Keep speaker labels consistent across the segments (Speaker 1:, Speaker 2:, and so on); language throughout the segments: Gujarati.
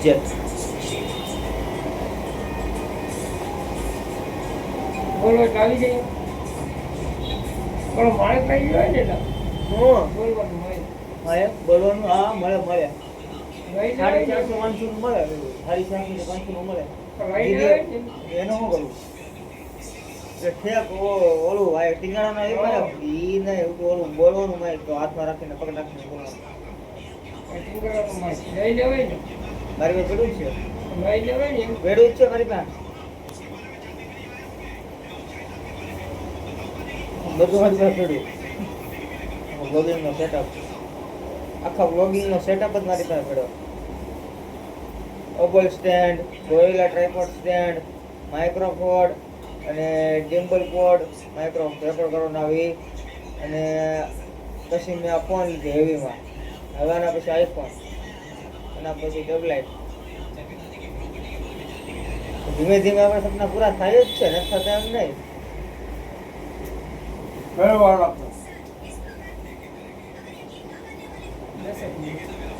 Speaker 1: ઇજ્જત
Speaker 2: બોલો ચાલી જાય પણ માણસ લઈ ગયો ને
Speaker 1: હું
Speaker 2: બોલવાનું હોય
Speaker 1: હા બોલવાનું હા મળે મળે
Speaker 2: લઈ
Speaker 1: 450 500 નું મળે 450 500 નું મળે એનો શું કરું ઠેક ઓલું ભાઈ ટીંગાણા ના ઈ નહીં ઓલું બોલવાનું માય તો હાથમાં રાખીને પગ રાખીને બોલવાનું
Speaker 2: લઈ લેવાય ને
Speaker 1: મારી પાસે પેડું છે
Speaker 2: લઈ લેવાય ને
Speaker 1: પેડું છે મારી પાસે બધું મારી પાસે પેડું બ્લોગિંગ નો સેટઅપ આખા બ્લોગિંગ નો સેટઅપ જ મારી પાસે પડ્યો ઓબલ stand gorilla tripod stand microphone અને ડિમ્પલ પોડ માઇક્રો રેકોર્ડ કરવાનો આવી અને પછી મેં આ ફોન લીધો હેવીમાં હવે આના પછી આઈફોન એના પછી ટેબલેટ ધીમે ધીમે આપણે સપના પૂરા થાય જ છે ને થતા એમ નહીં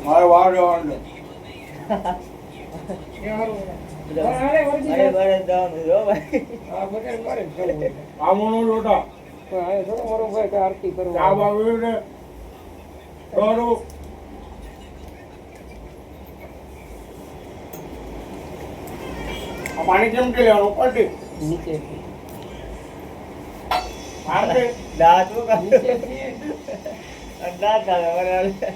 Speaker 3: મારે વાર જવાનું
Speaker 2: આરતી કરવા
Speaker 3: પાણી કેમ કે લેવાનું ઉપરથી
Speaker 2: નીચે
Speaker 1: દાંત
Speaker 2: નીચે
Speaker 1: દાંત આવે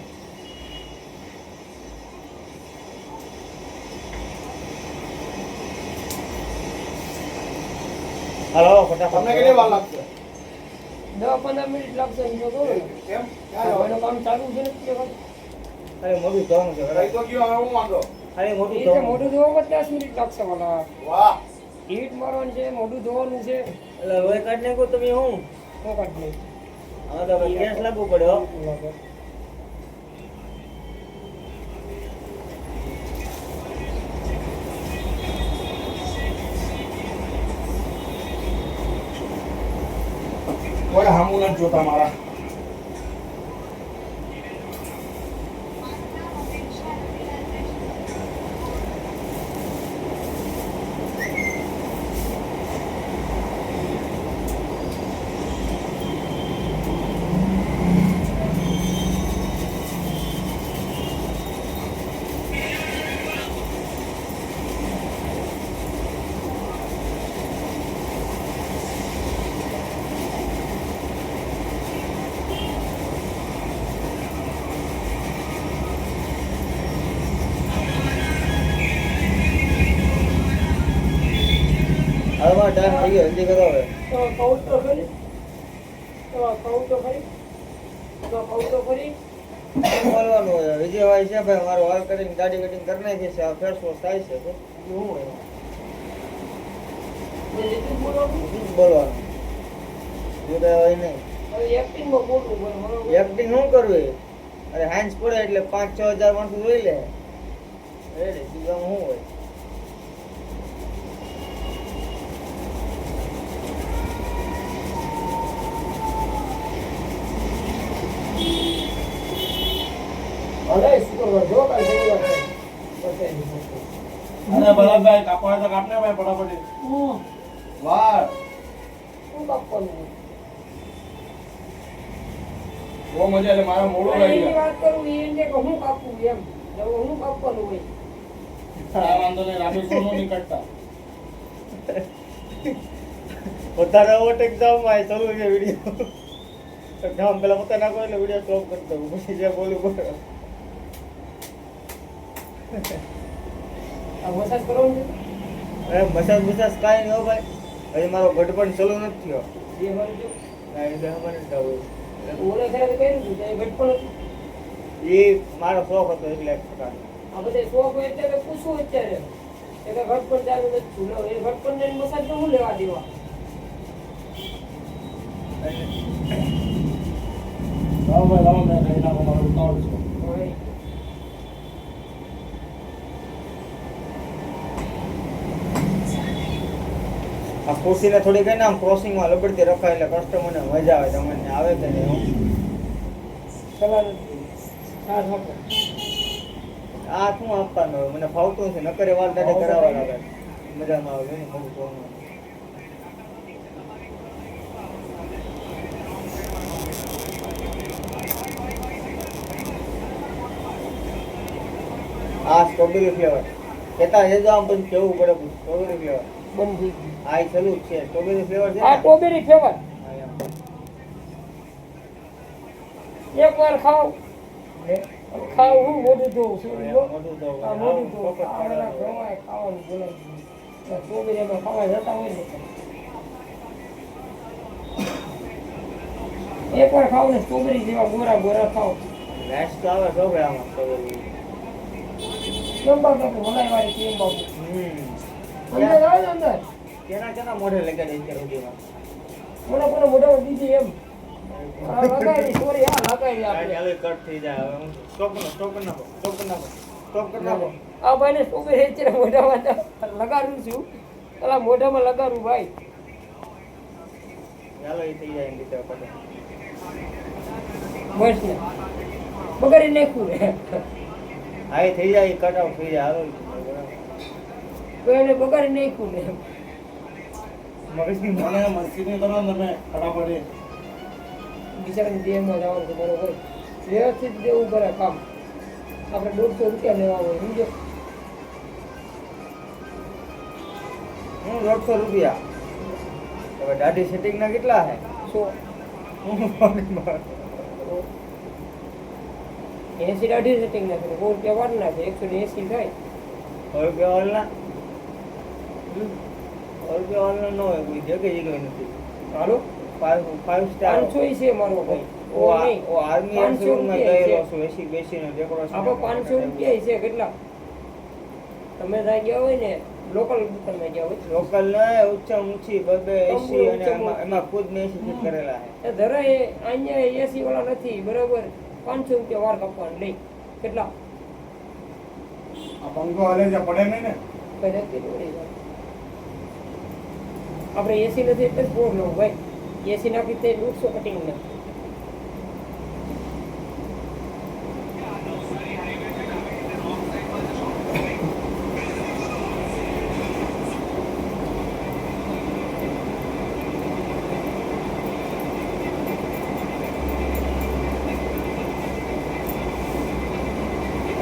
Speaker 1: હલો ફટાફટ
Speaker 3: તમને કેટલી વાર લાગશે
Speaker 2: 10-15 મિનિટ લાગશે એમ તો કહું ને.
Speaker 3: કેમ
Speaker 2: એનું કામ ચાલુ છે ને એટલે
Speaker 1: અરે મોટું ધોવાનું છે
Speaker 3: કઈ તો ગયો હવે હું વાંધો
Speaker 1: અરે મોટું
Speaker 2: એ તો
Speaker 1: ધોવાનું
Speaker 2: મોઢું ધોવામાં 10 મિનિટ લાગશે વાલા
Speaker 3: વાહ
Speaker 2: હીટ મારવાનું છે મોઢું ધોવાનું છે
Speaker 1: એટલે હવે કાઢ નાખો તમે હું
Speaker 2: હું કાઢી લઈશ.
Speaker 1: હવે તો ગેસ લાગવું પડે હો
Speaker 3: કોઈ હામું નથી જોતા મારા
Speaker 1: હવે મારો ટાઈમ થઈ ગયો જલ્દી કરો હવે
Speaker 2: તો કહું તો ખરી કહું તો ખરી
Speaker 1: બોલવાનું હોય વિજયભાઈ છે ભાઈ મારો હાલ કરીને ગાડી કટિંગ કરી નાખી છે આ ફેસ વોશ થાય છે તો શું હોય
Speaker 2: એ રીતે બોલવાનું
Speaker 1: શું બોલવાનું જુદા હોય નહીં
Speaker 2: હવે એક્ટિંગમાં બોલવું પડે બરોબર
Speaker 1: એક્ટિંગ શું કરવી અરે હાંસ પડે એટલે 5-6 હજાર માણસો જોઈ લે રેડી બીજા શું હોય
Speaker 2: અરે શુક્રવાર જો કાલ શનિવાર છે બતાવી દીધું.
Speaker 3: અરે ભરતભાઈ કાપવા તો કાપને ભાઈ ફટાફટ વાર
Speaker 2: શું કાપવાનું હોય?
Speaker 3: બહુ મજા એટલે મારા મોડું
Speaker 2: એની
Speaker 3: લાગી
Speaker 2: વાત કરું એને કે હું કાપવું એમ હવે હું કાપવાનું હોય
Speaker 3: ગયા વાંધો નહીં લાંબી સોનું નહીં કાઢતા
Speaker 1: પોતાના ઓવરટેક જામમાં ચાલુ છે વિડીયો તો ગામ પેલા પોતા નાખો એટલે વિડીયો સ્ટોપ કરી દઉં પછી જે બોલું બોલો
Speaker 2: આ મસાજ કરવાનું છે
Speaker 1: અરે મસાજ બસાજ કાંઈ નહીં હો ભાઈ હજી મારો ગઢપણ ચાલુ નથી થયો
Speaker 2: જે મારું જો
Speaker 1: ના એટલે અમારે નથી આવવું.
Speaker 2: ઓલે ત્યારે કર્યું હતું ત્યારે ઘટપણ હતું.
Speaker 1: એ મારો શોખ હતો એટલે એક પ્રકારનો.
Speaker 2: આ બધા શોખ હોય અત્યારે પૂછવું અત્યારે એટલે ઘટપણ ચાલુ નથી થયું. લો, એ ઘટપણ ને મસાજ તો હું લેવા દેવા
Speaker 3: લાવો ભાઈ લાવો મેં ખાઈ નાખો મારું ઉતાવળ છે
Speaker 2: હવે
Speaker 1: આ ખુરશીને થોડી કઈ ને આમ ક્રોસિંગમાં લબડતી રખાય એટલે કસ્ટમરને મજા આવે તમને આવે કે નહીં
Speaker 2: સલાહ નથી સાથ આપો
Speaker 1: આ શું આપવાનું હવે? મને ફાવતું નથી, નકરે વાળ દાઢી કરાવવા લાગે. મજામાં આવે ને બધું જોવાનું. આ સ્ટ્રોબેરી ફ્લેવર કેતા જજો, આમ બધું કેવું પડે. સ્ટ્રોબેરી ફ્લેવર
Speaker 2: બંધ થઈ ગયું.
Speaker 1: આ ઈ ચાલુ જ છે. સ્ટ્રોબેરી ફ્લેવર છે
Speaker 2: આ
Speaker 1: ને?
Speaker 2: સ્ટ્રોબેરી ફ્લેવર
Speaker 1: હા, એમ.
Speaker 2: એકવાર ખાવ
Speaker 1: ને?
Speaker 2: ખાવ હું મોઢું જોઉં છું
Speaker 1: હવે
Speaker 2: જો.
Speaker 1: મોઢું તો
Speaker 2: આ મોઢું જોઉં
Speaker 1: ફોકસ
Speaker 2: ખાવાના
Speaker 1: કરાવવાનું.
Speaker 2: ખવાય ખાવાનું બોલાય સ્ટ્રોબેરી અમે ખાવા જતા હોય ને એકવાર ખાવ ને સ્ટ્રોબેરી જેવા ગોરા ગોરા ખાવ
Speaker 1: Next તો આવે જો ભાઈ આમાં સ્ટ્રોબેરી.
Speaker 2: લંબા કાપે મલાઈ વાળી ક્રીમ બાબુ અંદર
Speaker 1: હમ.
Speaker 2: આવે ને અંદર
Speaker 1: કેના મોઢે લગાડી છે સુધીમાં?
Speaker 2: કોને કોને મોઢામાં દીધી એમ આ લગાવી સોરી આ લગાવી આપણે
Speaker 1: ચાલે કટ થઈ જાય. હવે હું સ્ટોપ કરી નાખો.
Speaker 2: આ ભાઈને સ્ટ્રોબેરી અત્યારે મોઢામાં લગાડું છું પેલા મોઢામાં લગાડું ભાઈ
Speaker 1: ચાલો એ થઈ જાય એમ રીતે પછી.
Speaker 2: બસ ને બગાડી નાખ્યું ને
Speaker 1: હા એ થઈ જાય, કટ આઉટ થઈ જાય. હાલો
Speaker 2: તો એને બગાડી નાખ્યું ને
Speaker 1: મગજની
Speaker 3: મને મસ્તી કરો ને તમે ફટાફટ.
Speaker 2: બિચારાની દેહમાં જવાનું છે બરોબર વ્યવસ્થિત દેવું પડે કામ આપણે 150 રૂપિયા લેવા હોય સમજો
Speaker 1: હું 150 રૂપિયા. હવે દાઢી સેટિંગ ના કેટલા હે?
Speaker 2: 80 દાઢી સેટિંગ ના કરે 100 રૂપિયા વાર ના છે 180 થાય
Speaker 1: 100 રૂપિયા વાળના? 100 રૂપિયા વાળના ન હોય કોઈ જગ્યાએ નથી.
Speaker 2: હાલો
Speaker 1: 5 સ્ટાર
Speaker 2: 500 ઈ છે મારો ભાઈ ઓ નહીં
Speaker 1: ઓ આર્મી
Speaker 2: 500
Speaker 1: એન્સ્યોરમાં
Speaker 2: રૂપિયા
Speaker 1: ગયેલો
Speaker 2: છે.
Speaker 1: છું. એસી બેસીને ડેકોરેશન.
Speaker 2: આપણે 500 રૂપિયા ઈ છે કેટલા તમે ત્યાં ગયા હોય ને લોકલ દુકાનમાં ગયા હોય
Speaker 1: લોકલ ને ઊંચા ઊંચી બબે એસી અને એમાં ખુદ ને એસી ફિટ કરેલા છે.
Speaker 2: એ ધરાએ અહીંયા એસી વાળા નથી બરાબર 500 રૂપિયા વાર કાપવાનું લઈ કેટલા
Speaker 3: આ પંખો હાલે છે પડે નહીં ને?
Speaker 2: કઈ નથી દોડી જાય આપણે એસી નથી એટલે જ બોર લઉં ભાઈ એસી નાખી તે 150 કટિંગ ને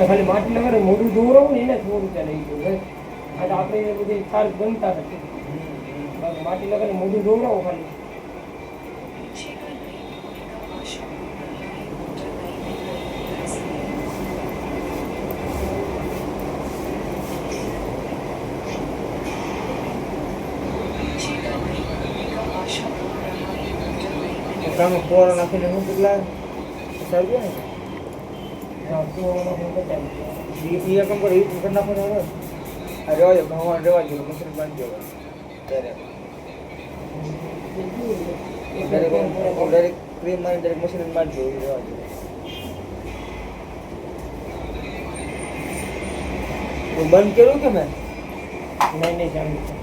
Speaker 2: ખાલી માટી લગાડે મોઢું દોરાવું ને એને જ 100 રૂપિયા લઈ ગયું ભાઈ આ તો આપણે એ બધી ખાર બનતા નથી બાકી માટી લગાડે મોઢું દોરાવો ખાલી
Speaker 1: તમે પોર નાખીને હું કેટલા સર ને
Speaker 2: હા, તો ઓલો હું બતાવી દઉં.
Speaker 1: એ કામ કરો એ કરી નાખો ને હવે. આ રહેવા દો ભગવાન રહેવા દો મશીન બંધ જો ત્યારે ડાયરેક્ટ ક્રીમ મારી ડાયરેક્ટ મશીન બંધ જો રહેવા દો. તો બંધ કર્યું કે મેં
Speaker 2: નહીં ચાલુ છે